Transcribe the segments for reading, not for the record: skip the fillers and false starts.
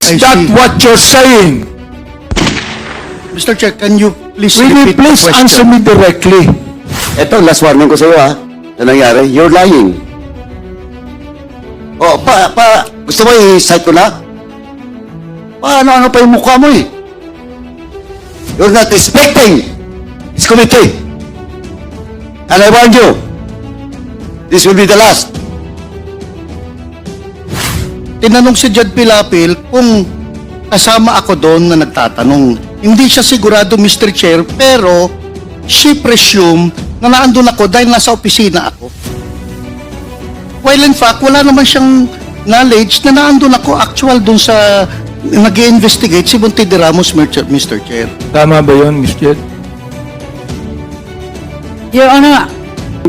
I Is that see. what you're saying? Mr. Chair, can you please Will you repeat the please question? answer me directly? Ito, last warning ko sa iyo, ha? Na nangyari, you're lying. Oh, gusto mo i-cite ko na? Paano-ano pa yung mukha mo eh? You're not respecting this committee. And I warn you, this will be the last. Tinanong si Judge Pilapil kung kasama ako doon na nagtatanong. Hindi siya sigurado, Mr. Chair, pero she presume na naandun ako dahil nasa opisina ako. While in fact, wala naman siyang knowledge na naandun ako actual doon sa nag-i-investigate si Monte de Ramos, Mr. Chair. Tama ba yun, Ms. Jed? Your Honor,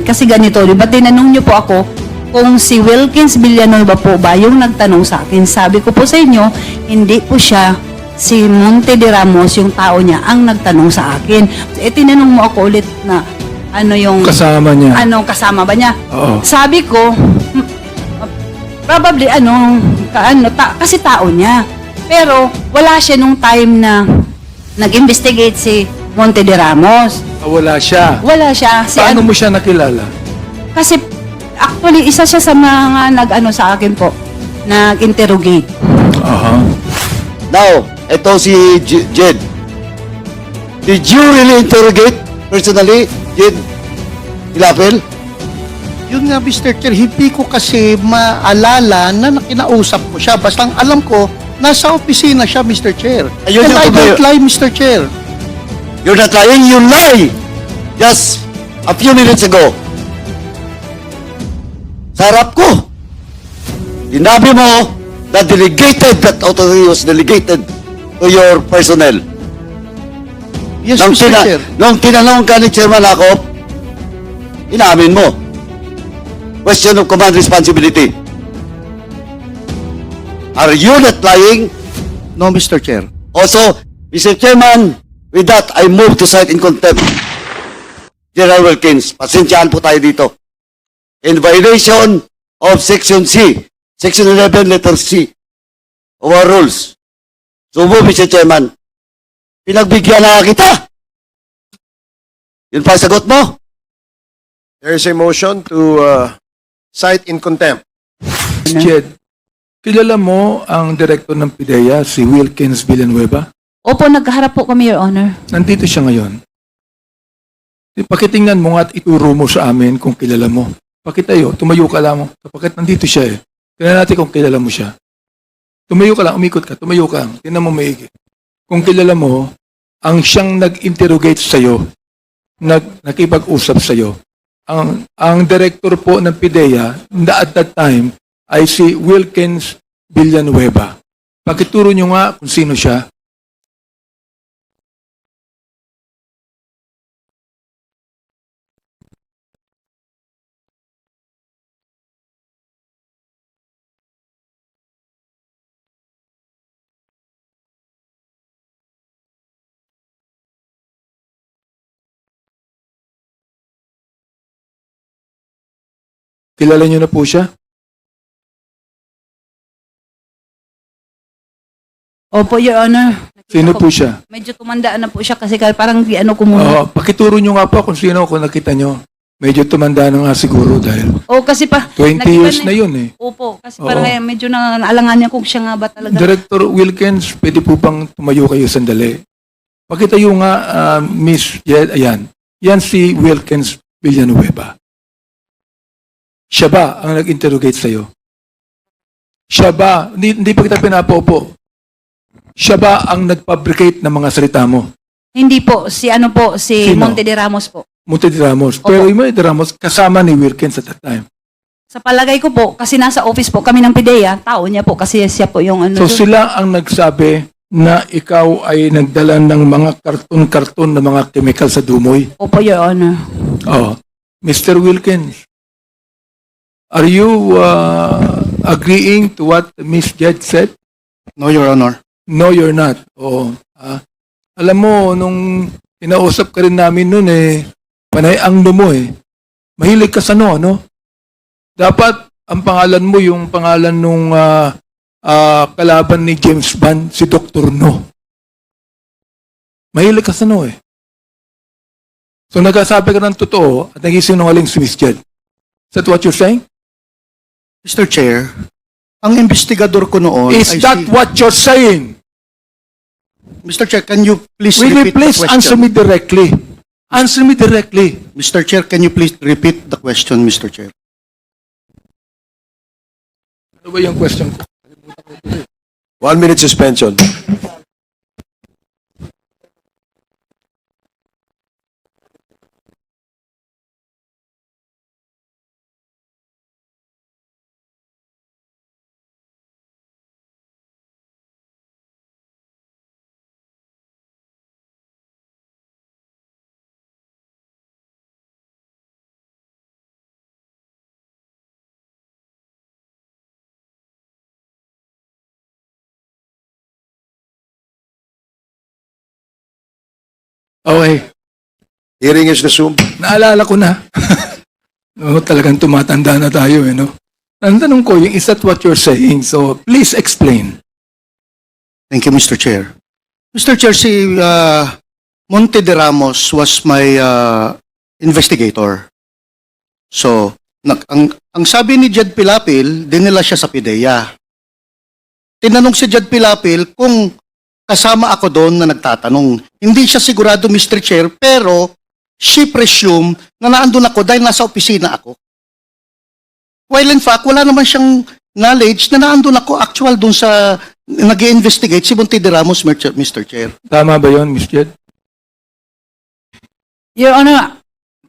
kasi ganito, di ba tinanong niyo po ako kung si Wilkins Villanueva po ba yung nagtanong sa akin. Sabi ko po sa inyo, hindi po siya si Monte de Ramos, yung tao niya, ang nagtanong sa akin. Tinanong mo ako ulit na ano yung... Kasama niya. Ano, kasama ba niya? Oo. Sabi ko, probably kasi tao niya. Pero wala siya nung time na nag-investigate si Monte de Ramos. Wala siya. Wala siya. Paano mo siya nakilala? Kasi actually isa siya sa mga nag-ano sa akin po, nag-interrogate. Aha. Now, ito si Jed. Did you really interrogate personally, Jed Pilapil? Yun nga, Mr. Chair, hindi ko kasi maalala na kinausap ko siya. Basta ang alam ko, nasa opisina siya, Mr. Chair. Ayun And yung I don't tumayo. lie, Mr. Chair. You're not lying, you lie! Just a few minutes ago. Sa harap ko. Sinabi mo na that authority was delegated to your personnel. Yes, Mr. Chair. Nung tinanong ka ni Chairman Akop, inamin mo. Question of command responsibility. Are you not lying? No, Mr. Chair. Also, Mr. Chairman, with that, I move to cite in contempt. General Wilkins, pasensyahan po tayo dito. In violation of Section C, Section 11, letter C, of our rules. So move, Mr. Chairman. Pinagbigyan na kita. Yun pa ang sagot mo? There is a motion to cite in contempt. Ms. Jed, kilala mo ang director ng PIDEA, si Wilkins Villanueva? Opo, nagkaharap po kami, Your Honor. Nandito siya ngayon. Pakitingnan mo nga at ituro mo sa amin kung kilala mo. Pakitayo, tumayo ka lang mo. Kapag nandito siya eh. Tingnan natin kung kilala mo siya. Tumayo ka lang, umikot ka, tumayo ka lang. Tingnan mo maigi. Kung kilala mo, ang siyang nag-interrogate sa'yo, nakipag-usap sa'yo, ang director po ng PIDEA at that time ay si Wilkins Villanueva. Pakituro nyo nga kung sino siya. Kilala nyo na po siya? Opo, Your Honor. Sino po siya? Medyo tumandaan na po siya kasi parang ano ko muna. Pakituro nyo nga po kung sino kung nakita nyo. Medyo tumanda na nga siguro dahil Kasi pa 20 years na yun eh. Opo, kasi Oo. parang medyo naalangan niya kung siya nga ba talaga. Director Wilkins, pwede po bang tumayo kayo sandali? Pakitayo nga, Miss Jed, ayan. Yan si Wilkins Villanueva. Siya ba ang nag-interrogate sa'yo? Siya ba, hindi pa kita pinapaupo, siya ba ang nag-fabricate ng mga salita mo? Hindi po, si Sino? Monte de Ramos po. Monte de Ramos. Opo. Pero yung Monte de Ramos, kasama ni Wilkins at that time. Sa palagay ko po, kasi nasa office po kami ng PIDEA, tao niya po kasi siya po yung So doon. sila ang nagsabi na ikaw ay nagdala ng mga karton-karton na mga chemical sa Dumoy. Opo, Your Honor. Oh, Mr. Wilkins, are you agreeing to what Miss Jed said? No, Your Honor. No, you're not. Oh, alam mo, nung inausap ka rin namin noon eh, panay ang mo eh. Mahilig ka sa no? Dapat ang pangalan mo yung pangalan nung kalaban ni James Bond, si Dr. No. Mahilig ka sa no eh. So nagsasabi ka ng totoo at nagsisinungaling si Miss Jed. Is that what you're saying? Mr. Chair, ang investigador ko noon Is that what you're saying? Mr. Chair, can you please Will you repeat please the question? answer me directly? Answer me directly. Mr. Chair, can you please repeat the question, Mr. Chair? Ano ba yung question ko? 1 minute suspension. Okay. Hearing is resumed. Naalala ko na. No, talagang tumatanda na tayo eh, no? Ang tanong ko, yung is that what you're saying? So, please explain. Thank you, Mr. Chair. Mr. Chair, si Monte de Ramos was my investigator. So, ang sabi ni Jed Pilapil, dinala siya sa PIDEA. Tinanong si Jed Pilapil kung kasama ako doon na nagtatanong. Hindi siya sigurado, Mr. Chair, pero she presumed na naandun ako dahil nasa opisina ako. While in fact, wala naman siyang knowledge na naandun ako actual doon sa nag-i-investigate si Monte de Ramos, Mr. Chair. Tama ba yun, Miss Jed? Your Honor,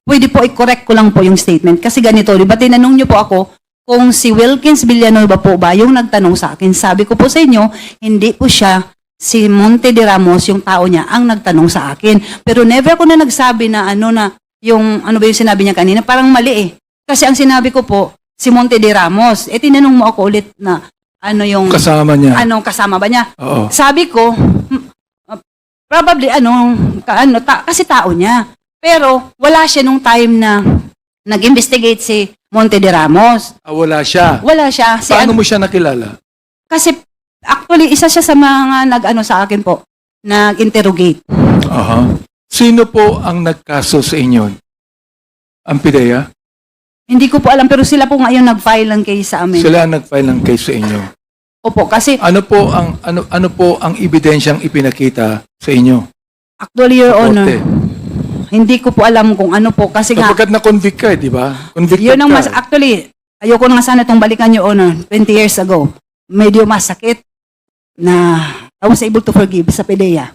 pwede po i-correct ko lang po yung statement. Kasi ganito, di ba tinanong niyo po ako kung si Wilkins Villanueva po ba yung nagtanong sa akin. Sabi ko po sa inyo, hindi po siya si Monte de Ramos, yung tao niya, ang nagtanong sa akin. Pero never ako na nagsabi na yung ano ba yung sinabi niya kanina, parang mali eh. Kasi ang sinabi ko po, si Monte de Ramos. Eh tinanong mo ako ulit na ano yung Kasama niya. anong kasama ba niya? Oo. Sabi ko, probably kasi tao niya. Pero wala siya nung time na nag-investigate si Monte de Ramos. Wala siya. Wala siya. Si Paano mo siya nakilala? kasi actually isa siya sa mga sa akin po, nag-interrogate. Aha. Sino po ang nagkaso sa inyo? Ang PIDEA? Hindi ko po alam pero sila po ngayon nag-file ng case sa amin. Sila ang nag-file ng case sa inyo. Opo, kasi Ano po ang ebidensyang ipinakita sa inyo? actually, Your Honor, Korte. hindi ko po alam kung ano po kasi nga Kapagkat na-convict ka, di ba? Convicted yun ang ka. mas, actually, ayoko na nga sana itong balikan Your Honor, 20 years ago. Medyo masakit na I was able to forgive sa PIDEA.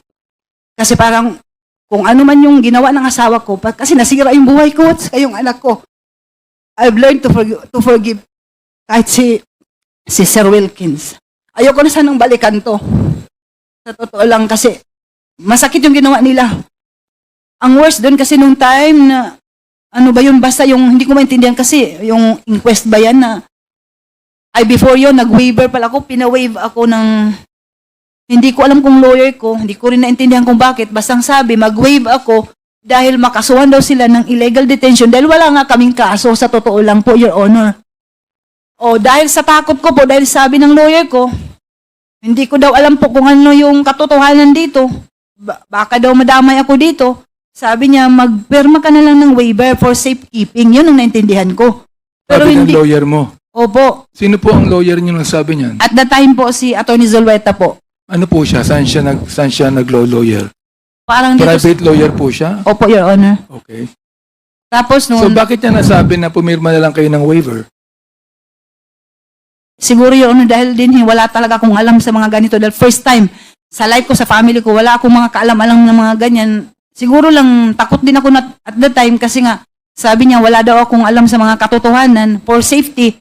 Kasi parang, kung ano man yung ginawa ng asawa ko, kasi nasira yung buhay ko at saka yung anak ko. I've learned to forgive kahit si Sir Wilkins. Ayoko na sanang balikan to. Sa totoo lang kasi, masakit yung ginawa nila. Ang worst doon kasi nung time na ano ba yun, basta yung, hindi ko maintindihan kasi, yung inquest ba yan na, before yun, nag-waiver pala ako, pina-waive ako ng, hindi ko alam kung lawyer ko, hindi ko rin naintindihan kung bakit, basta ang sabi, mag-waive ako, dahil makasuhan daw sila ng illegal detention, dahil wala nga kaming kaso, sa totoo lang po, Your Honor. O, dahil sa takot ko po, dahil sabi ng lawyer ko, hindi ko daw alam po kung ano yung katotohanan dito, baka daw madamay ako dito, sabi niya, magpirma ka na lang ng waiver for safekeeping. Yun ang naintindihan ko. Pero Sabi hindi. ng lawyer mo. Opo. Sino po ang lawyer niyo nagsabi niyan? At the time po, si Atty. Zulueta po. Ano po siya? Saan siya nag-law-lawyer? Parang dito. Private lawyer po siya? Opo, Your Honor. Okay. Tapos So noon, bakit niya nasabi na pumirma na lang kayo ng waiver? siguro Your Honor, dahil din wala talaga akong alam sa mga ganito. Dahil first time, sa life ko, sa family ko, wala akong mga kaalam-alam ng mga ganyan. Siguro lang, takot din ako at the time kasi nga, sabi niya, wala daw akong alam sa mga katotohanan for safety.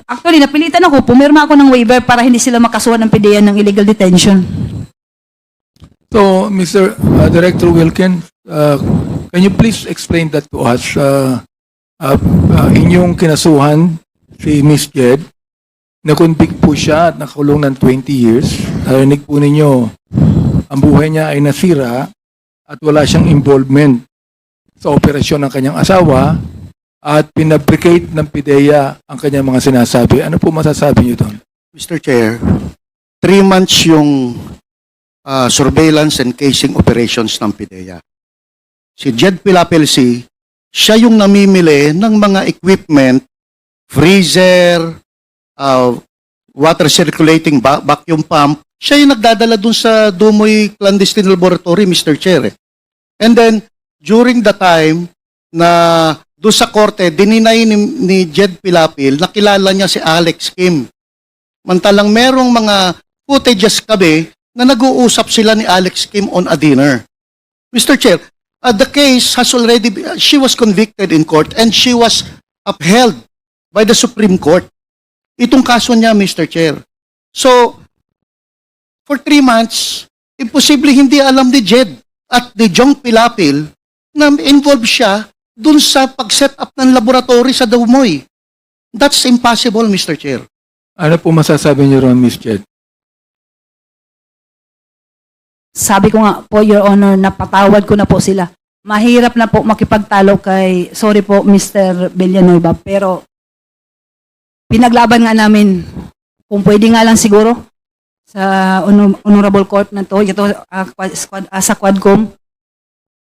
Actually, napilitan ako, pumirma ako ng waiver para hindi sila makasuhan ng PIDEA ng illegal detention. So, Mr. Director Wilkin, can you please explain that to us? Inyong kinasuhan si Miss Jed, na-convict po siya at nakakulong ng 20 years. Narinig po ninyo, ang buhay niya ay nasira at wala siyang involvement sa operasyon ng kanyang asawa at pinabricate ng PIDEA ang kanyang mga sinasabi. Ano po masasabi niyo doon? Mr. Chair, 3 months yung surveillance and casing operations ng PIDEA. Si Jed Pilapelsi, siya yung namimili ng mga equipment, freezer, water circulating vacuum pump. Siya yung nagdadala dun sa Dumoy Clandestine Laboratory, Mr. Chair. And then, during the time na doon sa korte, dininay ni Jed Pilapil, nakilala niya si Alex Kim. Mantalang merong mga footages kami na nag-uusap sila ni Alex Kim on a dinner. Mr. Chair, the case has already, she was convicted in court and she was upheld by the Supreme Court. Itong kaso niya, Mr. Chair. So, for 3 months, imposible hindi alam ni Jed at ni Jong Pilapil na involved siya dun sa pag-set up ng laboratory sa Dumoy. That's impossible, Mr. Chair. Ano po masasabi niyo ron, Miss Jed? Sabi ko nga po, Your Honor, napatawad ko na po sila. Mahirap na po makipagtalo kay, sorry po, Mr. Villanueva, pero pinaglaban nga namin, kung pwede nga lang siguro, sa Honorable Court na to, ito sa Quadcom,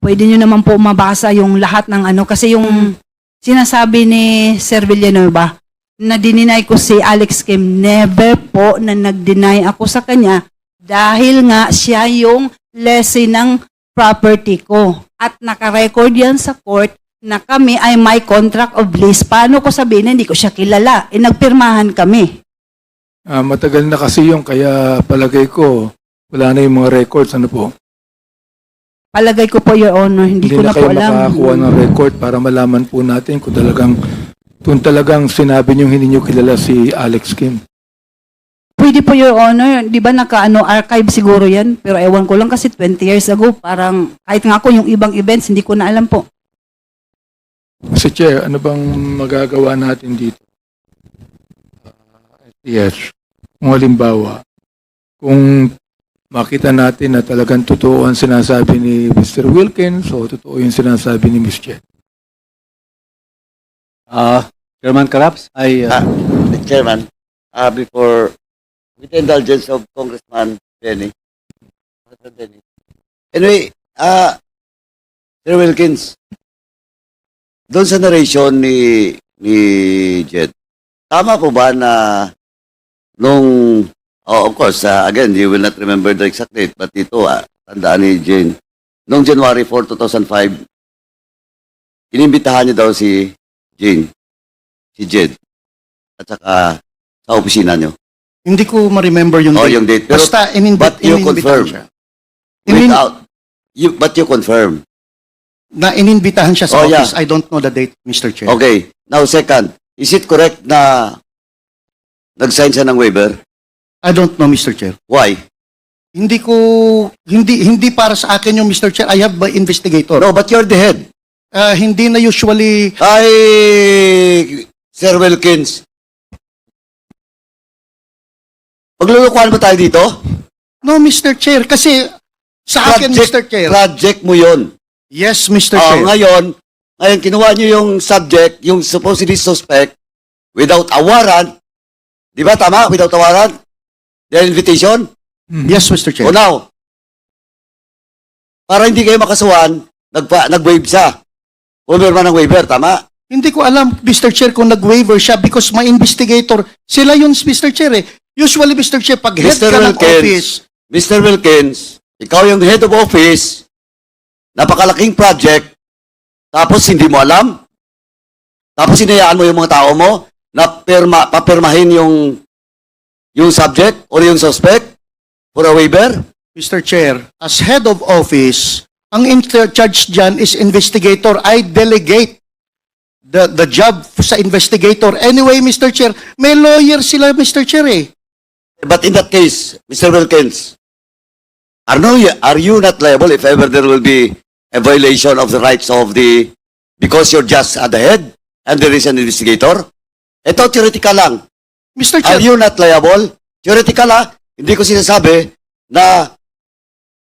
pwede nyo naman po mabasa yung lahat ng ano, kasi yung sinasabi ni Sir Villanueva, na dininay ko si Alex Kim, never po na nag-deny ako sa kanya dahil nga siya yung lessee ng property ko. At nakarecord yan sa court na kami ay may contract of lease. Paano ko sabihin na hindi ko siya kilala? Nagpirmahan kami. Matagal na kasi yung kaya palagay ko, wala na yung mga records. Ano po? Palagay ko po, Your Honor, hindi ko na po kayo alam. makakuha ng record para malaman po natin kung talagang sinabi niyo hindi niyo kilala si Alex Kim. Pwede po, Your Honor. Di ba archive siguro yan? Pero ewan ko lang kasi 20 years ago, parang kahit nga ako yung ibang events, hindi ko na alam po. Mr. Chair, ano bang magagawa natin dito? Yes. Kung halimbawa, kung makita natin na talagang totoo ang sinasabi ni Mr. Wilkins o totoo yung sinasabi ni Ms. Jed. Chairman Karaps, Chairman, before, with the indulgence of Congressman Benny. Anyway, Sir Wilkins, doon sa narration ni Jed, tama po ba na nung, of course, again, you will not remember the exact date, but ito, tandaan ni Jane, nung January 4, 2005, inimbitahan niyo daw si Jane, si Jed, at saka sa opisina niyo. Hindi ko ma-remember yung Oh, date. yung date. Pero, Basta but you inimbitahan confirm. siya. But you confirm. Na ininbitahan siya sa Oh, yeah. office. I don't know the date, Mr. Chair. Okay. Now, second, is it correct na nag-sign siya ng waiver? I don't know, Mr. Chair. Why? Hindi para sa akin yung Mr. Chair. I have my investigator. No, but you're the head. Hindi na usually, Ay, Sir Wilkins. Paglulukuhan mo tayo dito? no, Mr. Chair. Kasi sa akin, Mr. Chair. Project mo yun. Yes, Mr. Oh, Chair. ngayon, kinuha niyo yung subject, yung supposedly suspect, without a warrant. Di ba, tama? Without a warrant? The invitation? Yes, Mr. Chair. O now, para hindi kayo makasuhan, nag-waive siya. Pumirma ng waiver, tama? Hindi ko alam, Mr. Chair, kung nag-waiver siya because my investigator, sila yun, Mr. Chair eh. Usually, Mr. Chair, pag head Mr. ka ng Wilkins, office, Mr. Wilkins, ikaw yung head of office, napakalaking project, tapos hindi mo alam, tapos hinayaan mo yung mga tao mo na papirmahin yung subject or yung suspect for a waiver? Mr. Chair, as head of office, ang in charge dyan is investigator. I delegate the job sa investigator. Anyway, Mr. Chair, may lawyer sila, Mr. Chair eh. But in that case, Mr. Wilkins, are you not liable if ever there will be a violation of the rights of because you're just at the head and there is an investigator? Ito, theoretical lang. Mr. Are Chair, you not liable? Theoretical hindi ko sinasabi na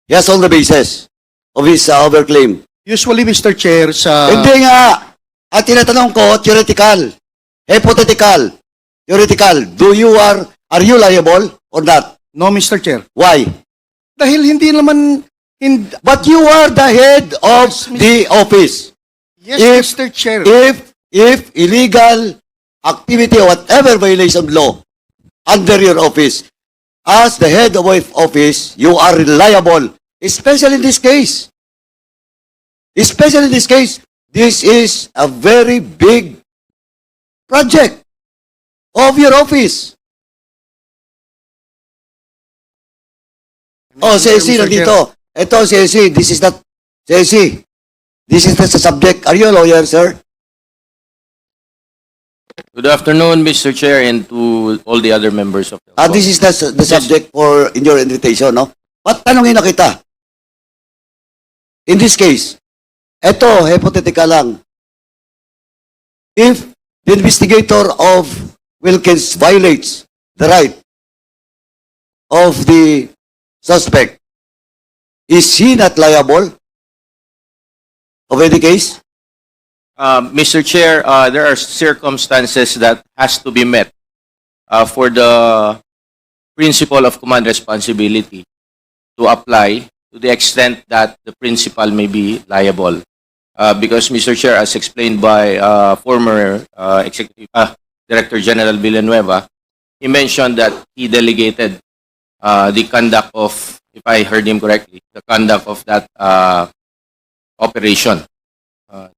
he has all the basis of his overclaim. usually, Mr. Chair, sa... Hindi nga. At tinatanong ko, theoretical. Hypothetical. Theoretical. Do you are Are you liable or not? No, Mr. Chair. Why? Dahil hindi naman, But you are the head of the office. yes, If- Mr. Chair. If illegal activity or whatever violation of law under your office, as the head of office, you are liable, especially in this case. Especially in this case, this is a very big project of your office. Oh, CSC, Mr. nandito. Ito, CSC, this is not, CSC, this is not the subject. Are you a lawyer, sir? Good afternoon, Mr. Chair, and to all the other members of the This is the subject for in your invitation, no? But tanongin na kita. In this case, eto, hypothetical lang. If the investigator of Wilkins violates the right of the suspect, is he not liable of any case? Mr. Chair, there are circumstances that has to be met for the principle of command responsibility to apply to the extent that the principal may be liable. Because, Mr. Chair, as explained by former Executive Director General Villanueva, he mentioned that he delegated the conduct of, if I heard him correctly, the conduct of that operation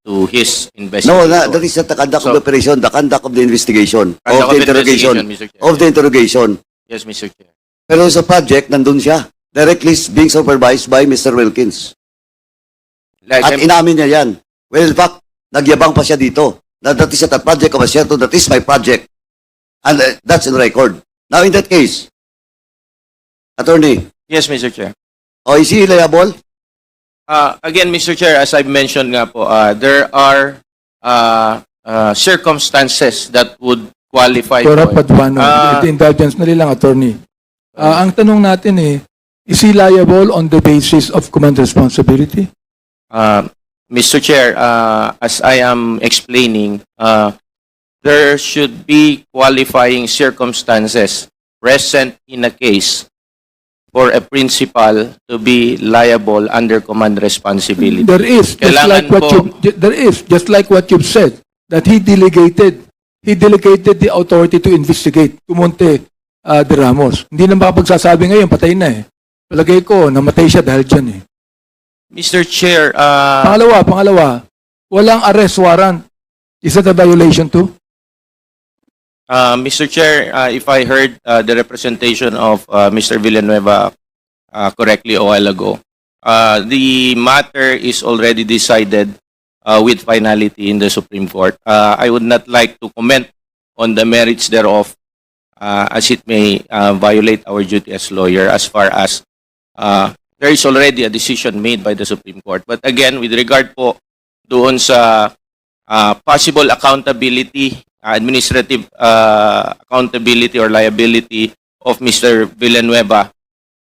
to his No, investigation. that is not the conduct of So- the operation, the conduct of the investigation, Conduct of the interrogation, Mr. Chair. of the interrogation. Yes, Mr. Chair. Pero sa project, nandun siya. Directly being supervised by Mr. Wilkins. Like, At inamin niya yan. Well, in fact, nagyabang pa siya dito. That is not a project of a Asierto, that is my project. And that's in record. Now, in that case, attorney, yes, Mr. Chair. is he liable? Again, Mr. Chair, as I mentioned nga po, there are circumstances that would qualify Tora for it. Paduano, Ah. with indulgence na lang, attorney. Ang tanong natin is he liable on the basis of command responsibility? Mr. Chair, as I am explaining, there should be qualifying circumstances present in a case for a principal to be liable under command responsibility. There is, just like what you've said, that he delegated the authority to investigate, Tumonte de Ramos. Hindi na makapagsasabi ngayon, patay na Palagay ko, namatay siya dahil dyan Mr. Chair, Pangalawa, walang arrest warrant. Is that a violation too? Mr. Chair, if I heard the representation of Mr. Villanueva correctly a while ago, the matter is already decided with finality in the Supreme Court. I would not like to comment on the merits thereof as it may violate our duty as lawyer as far as there is already a decision made by the Supreme Court. But again, with regard po doon sa possible accountability, administrative accountability or liability of Mr. Villanueva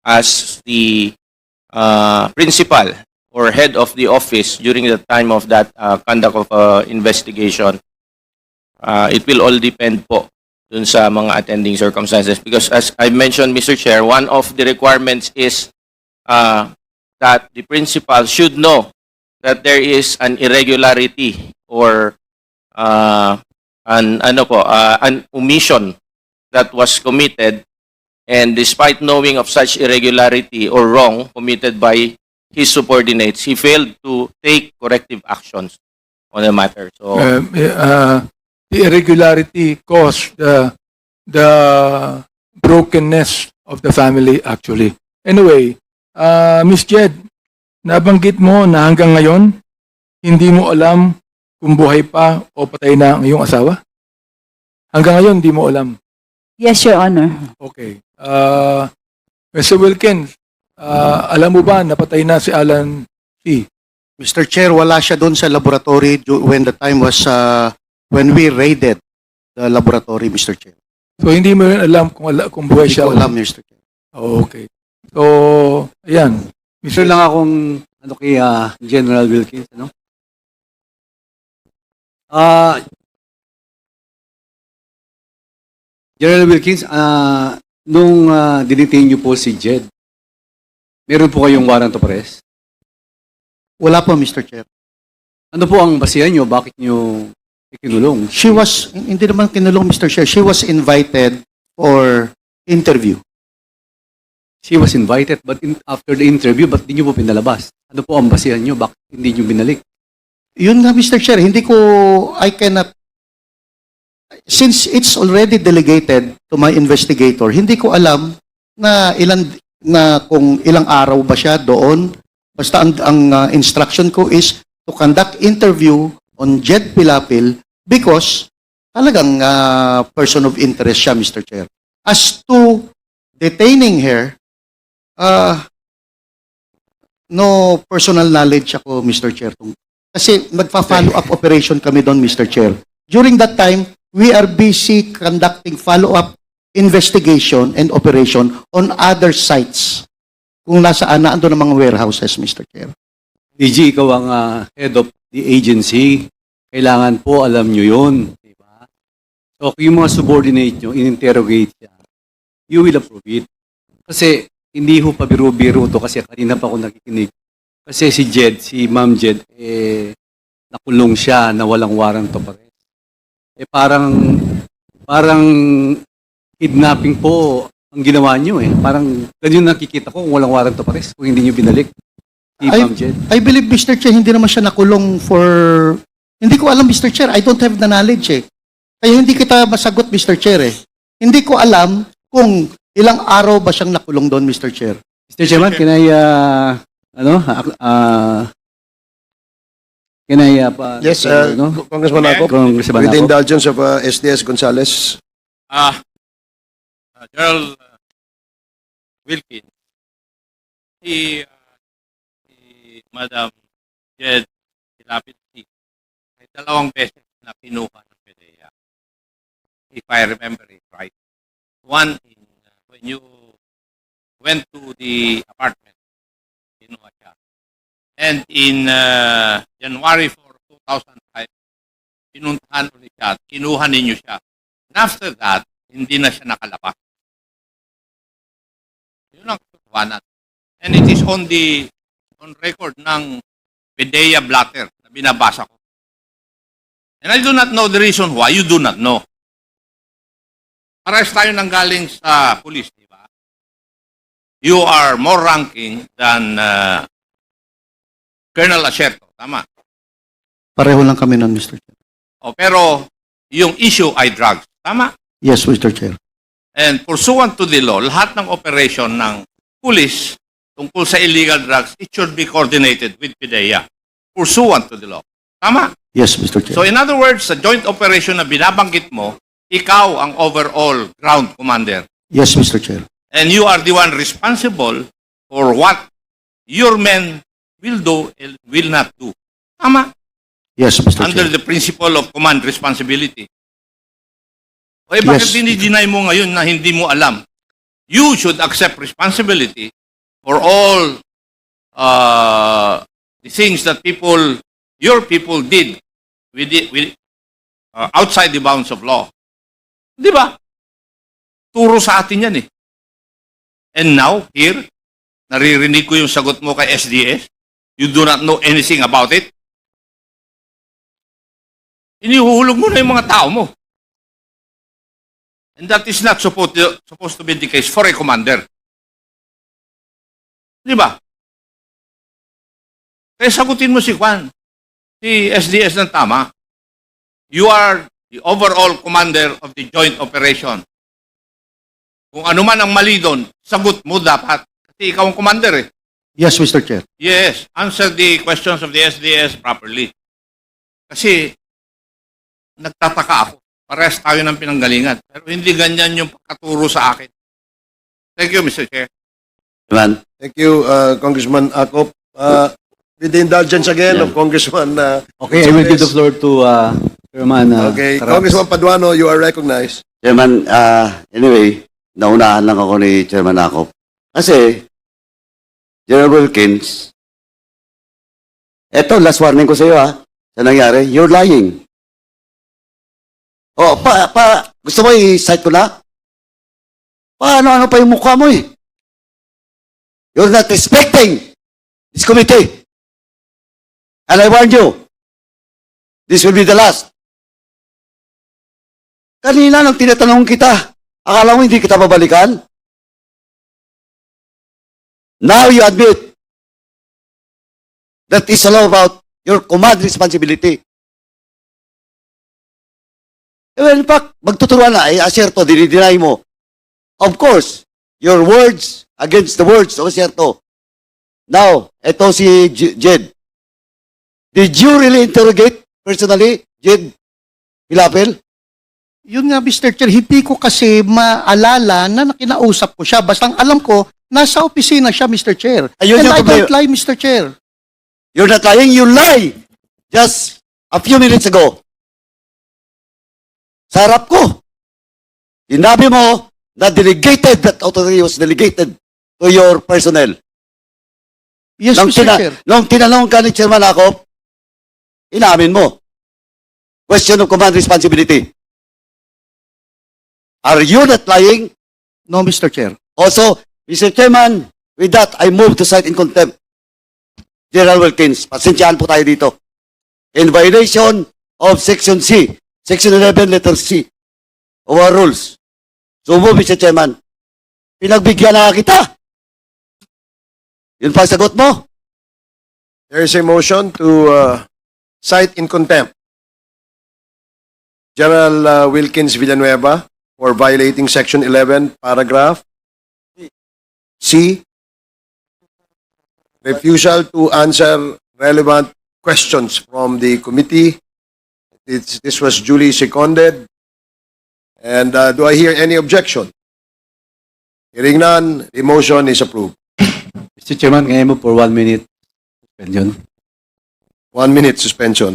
as the principal or head of the office during the time of that conduct of investigation, it will all depend po dun sa mga attending circumstances. Because as I mentioned, Mr. Chair, one of the requirements is that the principal should know that there is an irregularity or an omission that was committed, and despite knowing of such irregularity or wrong committed by his subordinates, he failed to take corrective actions on the matter. So The irregularity caused the brokenness of the family actually. Anyway, Miss Jed, nabanggit mo na hanggang ngayon, hindi mo alam kung buhay pa o patay na ang iyong asawa? Hanggang ngayon, hindi mo alam. Yes, Your Honor. Okay. Mr. Wilkins, alam mo ba napatay na si Alan C? Mr. Chair, wala siya doon sa laboratory when the time was when we raided the laboratory, Mr. Chair. So hindi mo rin alam kung buhay Hindi siya. ko alam, Mr. Chair. Okay. So, ayan. Mr. lang akong kay General Wilkins, ano? General Wilkins, nung dinetain niyo po si Jed, meron po kayong warrant of arrest? Wala po, Mr. Chair. Ano po ang basihan niyo? Bakit niyo ikinulong? Hindi naman kinulong, Mr. Chair. She was invited for interview. She was invited, but after the interview, ba't di niyo po pinalabas? Ano po ang basihan niyo? Bakit hindi niyo binalik? Yun nga, Mr. Chair, I cannot, since it's already delegated to my investigator, hindi ko alam kung ilang araw ba siya doon. Basta ang instruction ko is to conduct interview on Jed Pilapil because talagang person of interest siya, Mr. Chair. As to detaining her, no personal knowledge ako, Mr. Chair. Kasi magpa-follow up operation kami doon, Mr. Chair. During that time, we are busy conducting follow-up investigation and operation on other sites. Kung nasaan na ando ng mga warehouses, Mr. Chair. DG, ikaw ang head of the agency. Kailangan po alam nyo yun. Diba? So, kung yung mga subordinate nyo, in-interrogate siya, you will approve it. Kasi, hindi ho pa biro-biro to kasi kanina pa ako nakikinig. Kasi si Jed, si Ma'am Jed, nakulong siya na walang warrant of arrest. Parang kidnapping po ang ginawa nyo Parang ganyan nakikita ko kung walang warrant of arrest kung hindi nyo binalik. Si Ma'am Jed. I believe, Mr. Chair, hindi naman siya nakulong for... Hindi ko alam, Mr. Chair. I don't have the knowledge Kaya hindi kita masagot, Mr. Chair Hindi ko alam kung ilang araw ba siyang nakulong doon, Mr. Chair. Mr. Chairman, can I, Yes, Congressman Ako, Congressman with the Ako. indulgence of SDS Gonzales. General Wilkins, si Madam Jed Pilapil ay 2 beses na kinuha ng PDEA. If I remember it right. One, when you went to the apartment, kinuha siya. And in January 4, 2005, pinuntahan ulit siya at kinuha ninyo siya. And after that, hindi na siya nakalabas. Yun ang katotohanan. And it is on record ng PDEA blatter na binabasa ko. And I do not know the reason why. You do not know. Parehas tayo nang galing sa police, di ba? You are more ranking than Colonel Acerto. Tama. Pareho lang kami nun, Mr. Chair. Pero yung issue ay drugs. Tama. Yes, Mr. Chair. And pursuant to the law, lahat ng operation ng police tungkol sa illegal drugs, it should be coordinated with PDEA. Pursuant to the law. Tama? Yes, Mr. Chair. So in other words, sa joint operation na binabanggit mo, ikaw ang overall ground commander. Yes, Mr. Chair. And you are the one responsible for what your men will do and will not do. Tama? Yes, Mr. Under Chair. the principle of command responsibility. O bakit Yes. dinideny mo ngayon na hindi mo alam? You should accept responsibility for all the things that your people did outside the bounds of law. Di ba? Turo sa atin yan And now, here, naririnig ko yung sagot mo kay SDS. You do not know anything about it. Inihuhulog mo na yung mga tao mo. And that is not supposed to be the case for a commander. Di ba? Kaya sagutin mo si Juan, si SDS ng tama. You are the overall commander of the joint operation. Kung ano man ang mali doon, sagot mo dapat. Kasi ikaw ang commander Yes, Mr. Chair. Yes, answer the questions of the SDS properly. Kasi, nagtataka ako. Parehas tayo ng pinanggalingan. Pero hindi ganyan yung pagkaturo sa akin. Thank you, Mr. Chair. Thank you, Congressman Akop. With the indulgence again of Congressman Okay, I will give the floor to Chairman Okay, Carabas. Congressman Paduano, you are recognized. Chairman, anyway, naunahan lang ako ni Chairman Akop. Kasi, General Wilkins, eto, last warning ko sa iyo sa nangyari, you're lying. Oh, gusto mo i-cite ko na? Paano pa yung mukha mo eh? You're not respecting this committee. And I warn you, this will be the last. Kanina nang tinatanong kita, akala mo hindi kita babalikan? Now you admit that is all about your command responsibility. Well, in fact, magtuturuan na, Aserto, dinideny mo. Of course, your words against the words of Aserto. Now, eto si Jed. Did you really interrogate personally, Jed Pilapil? Yun nga, Mr. Chair, hindi ko kasi maalala na nakinausap ko siya. Basta ang alam ko, nasa opisina siya, Mr. Chair. Ayun And yung I problema. don't lie, Mr. Chair. You're not lying, you lie! Just a few minutes ago. Sa harap ko. Sinabi mo na delegated, that authority was delegated to your personnel. Yes, Mr. Chair. Nung tinanong ka ni Chairman Akop, inamin mo. Question of command responsibility. Are you not lying? No, Mr. Chair. Also, Mr. Chairman, with that, I move to cite in contempt General Wilkins. Pasensyaan po tayo dito. In violation of Section C, Section 11, letter C, of our rules. So move, Mr. Chairman. Pinagbigyan na kita. Yun pa ang sagot mo. There is a motion to cite in contempt General Wilkins Villanueva for violating Section 11, paragraph C, refusal to answer relevant questions from the committee. This was duly seconded. And do I hear any objection? Hearing none, the motion is approved. Mr. Chairman, kaya mo for 1 minute suspension. 1 minute suspension.